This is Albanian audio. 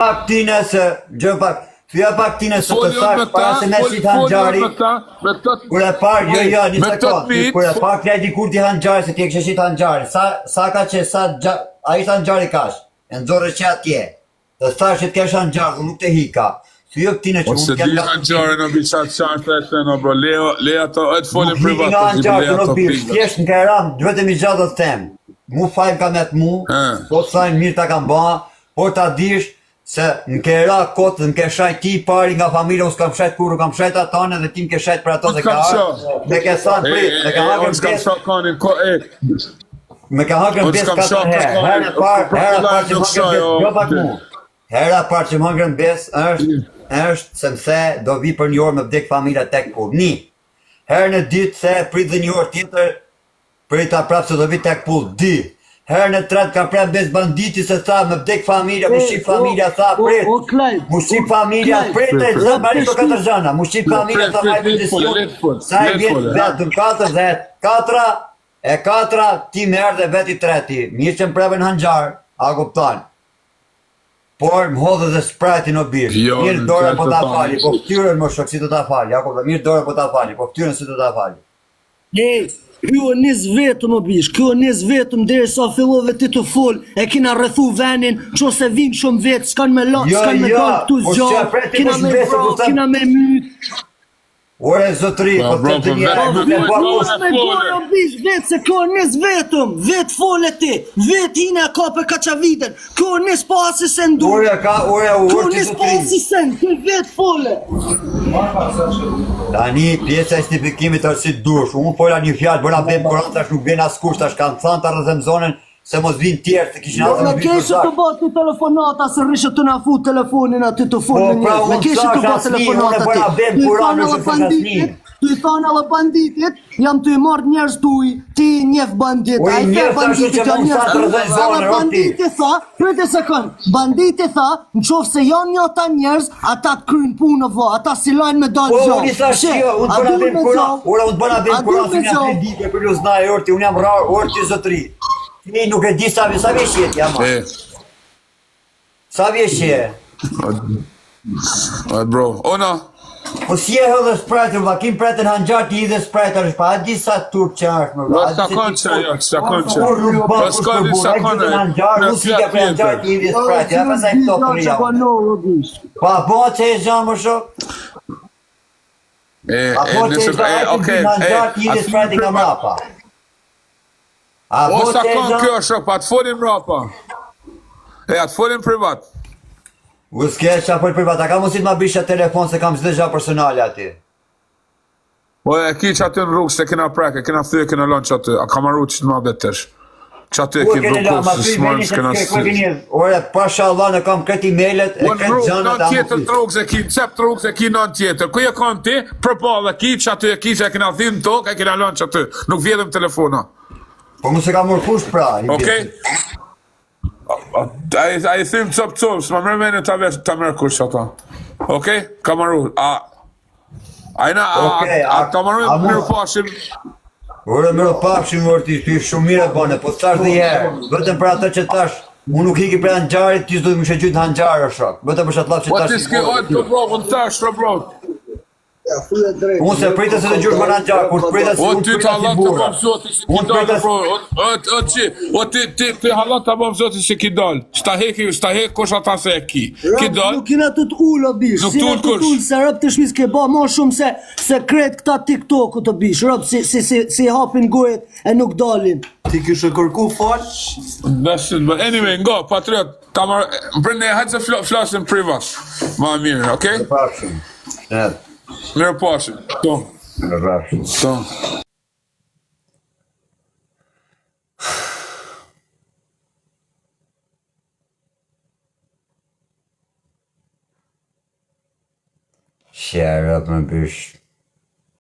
Pak tine se, gjë pak, thja pak tine se të sakë, para se me si të hangjari, kur e parë, jo, një sekund, kur e parë kredi kur ti hangjari, se ti e kështë shi të hangjari, sa ka që, a i të hangjari kash, e nëzore që atje, dhe thash që t'kesh hangjari, nuk të hika, thjo këtine që unë t'jallë. Ose di hangjari në bisat qartë e të në bro, leja të ëtë folin privat, të zhjim leja të privat. Thjesht në kajram, vetëm i gjatë dhe them, mu fajnë ka me të mu, po të sajnë mirë ta kam ba, por ta dish, se në kera kotë dhe në ke shajt ti pari nga familja, unë s'kam shajt kur, kam shajt atane dhe ti më ke shajt për ato dhe ka arë, me ke sanë prit, me ka hagën bes, me ka hagën bes 4 herë, hera parë që më hagën bes është se më the do vi për një orë me vdek familja tek pull, herë në ditë se prit dhe një orë tjetër, prit ta prapë se do vi tek pull, herë në tretë ka prem bez banditi se tha me vdek familja, mu shqip familja, tha prit, mu shqip familja, prit e zë, bari për 4 zëna, mu shqip familja, tha majtë dision, sa e vjetë vetëm 4 dhe 4, ti me erë dhe veti treti, mirë që më preve në hanxar, a kuptan, por më hodhe dhe sprajti në birë, mirë dore po ta fali, po ftyrën më shok si të ta fali, a kuptan, mirë dore po ta fali, po ftyrën si të ta fali. Kjo nis vetëm o bish, kjo nis vetëm deri sa fillove ti të fol, e kina rrethu venin, qose vin shumë vetë, s'kan me lot, s'kan me dal këtu zgjo, kina me bro, kina me myt. Ore zotri, po të të njerë, nuk e bërë me bërë o bish vetë, se kjo nis vetëm, vetë fole ti, vetë hine ka për kacaviden, kjo nis po asi se ndu, kjo nis po asi se ndu, kjo vetë fole. Tani, pjesa e stifikimit është si dush, unë fola një fjallë, bëra bem kuran, tash nuk vjen askush, tash kanë thënë të rrëzëm zonën, se mos vinë tjerë, se kishin asë në vinë për zakë. Me keshë të bëtë të telefonata, se rrishë të na fu telefonin aty të full në njërë. Me keshë të bëtë telefonata ti. Tu i thonë alle banditit, jam të i marrë njerës tuj, ti njef bandit, a i fe banditit, ja njerës tuj, alle banditit tha, prete sekund, banditit tha, në qofë se janë një ata njerës, ata të krynë punë vë, ata si lajnë me dalë gjo. Unë i thash jo, unë të bëna bem kuran, unë të bëna bem kuran, se një kredite për luznaj orti, unë jam rarë orti zotri. Ti nuk e di sa vjesh jetë, jama. Sa vjesh jetë? Bro, ona. Po si e hëllë sprajtër, va kim prajtën hanxar ti dhe sprajtër është, pa a di sa turp që është, më bro. Sa konë që, Po s'koni sa konë. Nuk si ke për hanxar ti dhe sprajtër, ja pasaj këto për jau. Pa po që e zhanë më shok? A po që e zhanë ti hanxar ti dhe sprajtër nga mrapa? O sa konë kjo shok, pa të folin mrapa. Atë folin privat. U s'ke qa për privat, a ka mësit ma bisha telefon se kam zde gja personale ati? O e ki që aty në rrugë se kena preke, kena thyë, kena lonë që aty, a ka marru që të ma betësh. Që aty e ki rrugë, se s'marë që kena së. Ore, pasha Allah në kam kreti mailet, e kreti gjanët a mësit. Në rrugë se ki, cep të rrugë se ki në tjetër. Kuj e kanë ti, përpo dhe ki që aty e ki që e kena thyë në tokë, e kena lonë që aty, nuk vjedhëm telefona. Po mu se ka mërë kush pra. A i thimë copë, s'ma mërë mene të mërë kush ata. Okej? Ka marru. A ka marru mërë pashim? Ure mërë pashim vërti, ty shumë mire bane, po të tash dhe jere. Vetëm për atë që tash, mu nuk hiki për hanxarit, ty s'do të më shëgjyt në hanxarë, shok. Vetëm për shatë lapë që tash. O ti s'ke ojtë të bro, më tash të bro. Unë se prita se të gjurë më në gjarë, kur prita se unë prita si burra. O ti halat të bom zoti që ki dal. Shta hek kush ata se e ki. Nuk kina të t'ull o bish. Nuk t'ull kush. Se rëp të shmis ke ba ma shumë se kret këta TikTok-u të bish. Rëp si hapin gojët e nuk dalin. Ti kështë kërku fal? Anyway, nga, patriot. Brëne, hajtë se flasin privat. Ma mirë, okej? Mirë pashim, tonë. Mirë pashim. Tonë. Share up më bësh.